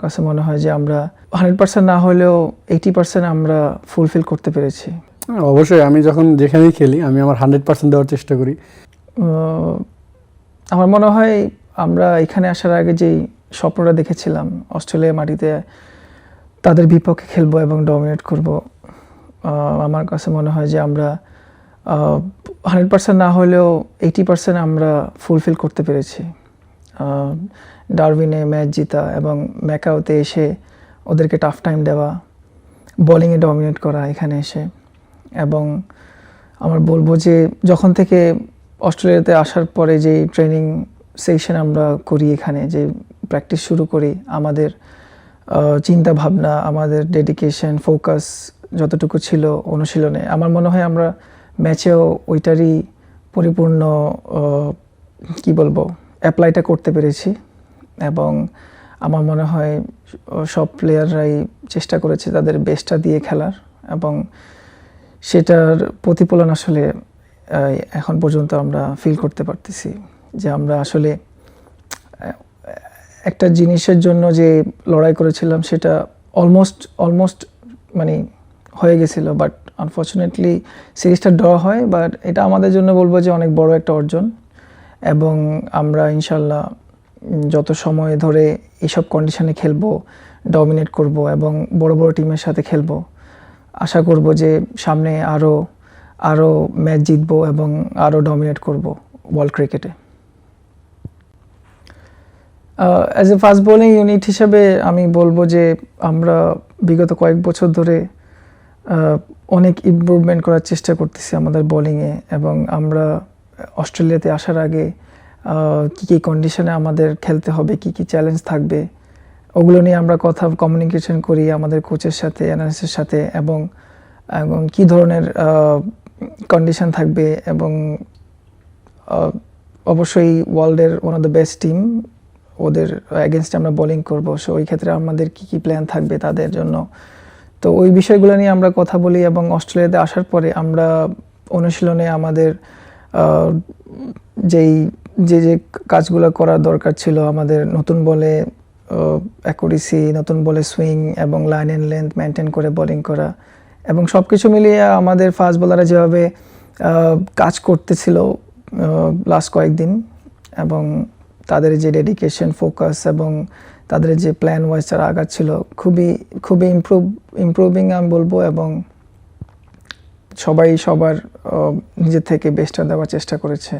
কাছে মনে হয় যে আমরা 100% না হলেও 80% আমরা ফুলফিল করতে পেরেছি। অবশ্যই আমি যখন যেখানেই খেলি আমি আমার 100% দেওয়ার চেষ্টা করি। আমার মনে হয় আমরা এখানে আসার আগে যেই স্বপ্নটা দেখেছিলাম অস্ট্রেলিয়া মাটিতে তাদের বিপক্ষে খেলবো এবং ডমিনেট করব, আমার কাছে মনে হয় যে আমরা 100% না হলেও 80% আমরা ফুলফিল করতে পেরেছি। ডারউইনে ম্যাচ জিতা এবং ম্যাকাওতে এসে ওদেরকে টাফ টাইম দেওয়া, বোলিংয়ে ডমিনেট করা এখানে এসে। এবং আমার বলবো যে যখন থেকে অস্ট্রেলিয়াতে আসার পরে যে ট্রেনিং সেশন আমরা করি, এখানে যে প্র্যাকটিস শুরু করি, আমাদের চিন্তা ভাবনা, আমাদের ডেডিকেশন, ফোকাস যতটুকু ছিল অনুশীলনে, আমার মনে হয় আমরা ম্যাচেও ওইটারই পরিপূর্ণ কি বলবো অ্যাপ্লাইটা করতে পেরেছি। এবং আমার মনে হয় সব প্লেয়াররাই চেষ্টা করেছে তাদের বেস্টটা দিয়ে খেলার, এবং সেটার প্রতিফলন আসলে এখন পর্যন্ত আমরা ফিল করতে পারতেছি যে আমরা আসলে একটা জিনিসের জন্য যে লড়াই করেছিলাম সেটা অলমোস্ট মানে হয়ে গেছিলো, বাট আনফর্চুনেটলি সিরিজটা ড্র হয়। বাট এটা আমাদের জন্য বলবো যে অনেক বড় একটা অর্জন, এবং আমরা ইনশাল্লাহ যত সময় ধরে এইসব কন্ডিশনে খেলবো, ডমিনেট করব এবং বড় বড় টিমের সাথে খেলবো, আশা করব যে সামনে আরও ম্যাচ জিতবো এবং আরও ডমিনেট করব ওয়ার্ল্ড ক্রিকেটে। As a fast bowling unit হিসেবে আমি বলবো যে আমরা বিগত কয়েক বছর ধরে অনেক ইমপ্রুভমেন্ট করার চেষ্টা করতেছি আমাদের বোলিংয়ে, এবং আমরা অস্ট্রেলিয়াতে আসার আগে কী কী কন্ডিশনে আমাদের খেলতে হবে, কী কী চ্যালেঞ্জ থাকবে, ওগুলো নিয়ে আমরা কমিউনিকেশন করি আমাদের কোচের সাথে, অ্যানালিস্টের সাথে, এবং কী ধরনের কন্ডিশন থাকবে, এবং অবশ্যই ওয়ার্ল্ডের one of the best team, ওদের এগেনস্টে আমরা বোলিং করব, সো ওই ক্ষেত্রে আমাদের কী কী প্ল্যান থাকবে তাদের জন্য। তো ওই বিষয়গুলো নিয়ে আমরা কথা বলি, এবং অস্ট্রেলিয়াতে আসার পরে আমরা অনুশীলনে আমাদের যে কাজগুলো করার দরকার ছিল, আমাদের নতুন বলে অ্যাকুরেসি, নতুন বলে সুইং এবং লাইন অ্যান্ড লেন্থ মেনটেন করে বোলিং করা, এবং সব কিছু মিলিয়ে আমাদের ফাস্ট বোলাররা যেভাবে কাজ করতেছিল লাস্ট কয়েকদিন, এবং তাদের যে ডেডিকেশন, ফোকাস এবং তাদের যে প্ল্যান ওয়াইজ তারা আগাচ্ছিল, খুবই ইমপ্রুভিং আমি বলবো, এবং সবাই সবার নিজের থেকে বেস্টটা দেওয়ার চেষ্টা করেছে।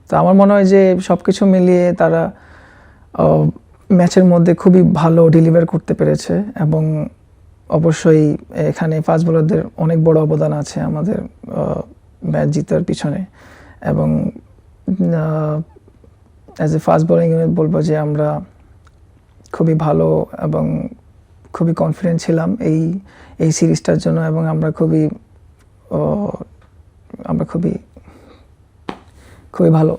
তো আমার মনে হয় যে সব কিছু মিলিয়ে তারা ম্যাচের মধ্যে খুবই ভালো ডেলিভার করতে পেরেছে, এবং অবশ্যই এখানে ফাস্ট বোলারদের অনেক বড় অবদান আছে আমাদের ম্যাচ জিতার পিছনে। এবং as a fast bowling unit বলবো যে আমরা খুবই ভালো এবং খুবই কনফিডেন্ট ছিলাম এই সিরিজটার জন্য, এবং আমরা খুবই ভালো।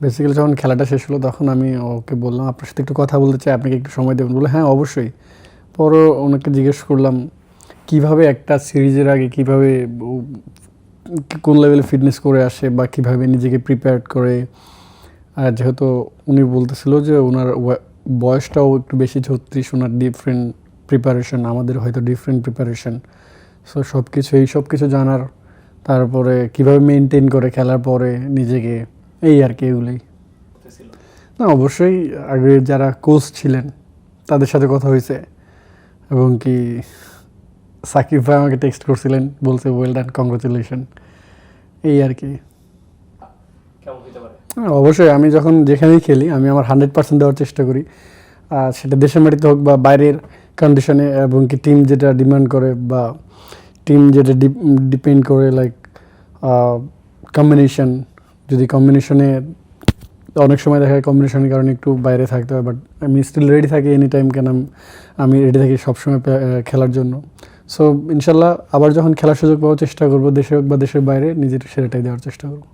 বেসিক্যালি যখন খেলাটা শেষ হলো তখন আমি ওকে বললাম আপনার সাথে একটু কথা বলতে চাই, আপনাকে একটু সময় দেবেন? বলে হ্যাঁ অবশ্যই। পরও ওনাকে জিজ্ঞেস করলাম কিভাবে একটা সিরিজের আগে কিভাবে কোন লেভেলে ফিটনেস করে আসে বা কিভাবে নিজেকে প্রিপেয়ার করে। আর যেহেতু উনি বলতেছিল যে ওনার বয়সটাও একটু বেশি 36, ওনার ডিফারেন্ট প্রিপারেশন, আমাদের হয়তো ডিফারেন্ট প্রিপারেশন। সো সব কিছু জানার, তারপরে কিভাবে মেনটেন করে খেলার পরে নিজেকে, এই আর কি এগুলোই। না অবশ্যই আগে যারা কোচ ছিলেন তাদের সাথে কথা হয়েছে, এবং কি সাকিব ভাই আমাকে টেক্সট করছিলেন, বলছে ওয়েল ডান, কংগ্রাচুলেশন, এই আর কি। অবশ্যই আমি যখন যেখানেই খেলি আমি আমার 100% দেওয়ার চেষ্টা করি, সেটা দেশের মাটিতে হোক বা বাইরের কন্ডিশনে, এবং কি টিম যেটা ডিমান্ড করে বা টিম যেটা ডিপেন্ড করে, লাইক কম্বিনেশন। যদি কম্বিনেশনে অনেক সময় দেখা যায় কম্বিনেশনের কারণে একটু বাইরে থাকতে হয়, বাট আমি স্টিল রেডি থাকি এনি টাইম, কেন আমি রেডি থাকি সবসময় খেলার জন্য। সো ইনশাল্লাহ আবার যখন খেলার সুযোগ পাওয়ার চেষ্টা করবো, দেশে হোক বা দেশের বাইরে, নিজের সেরাটাই দেওয়ার চেষ্টা করবো।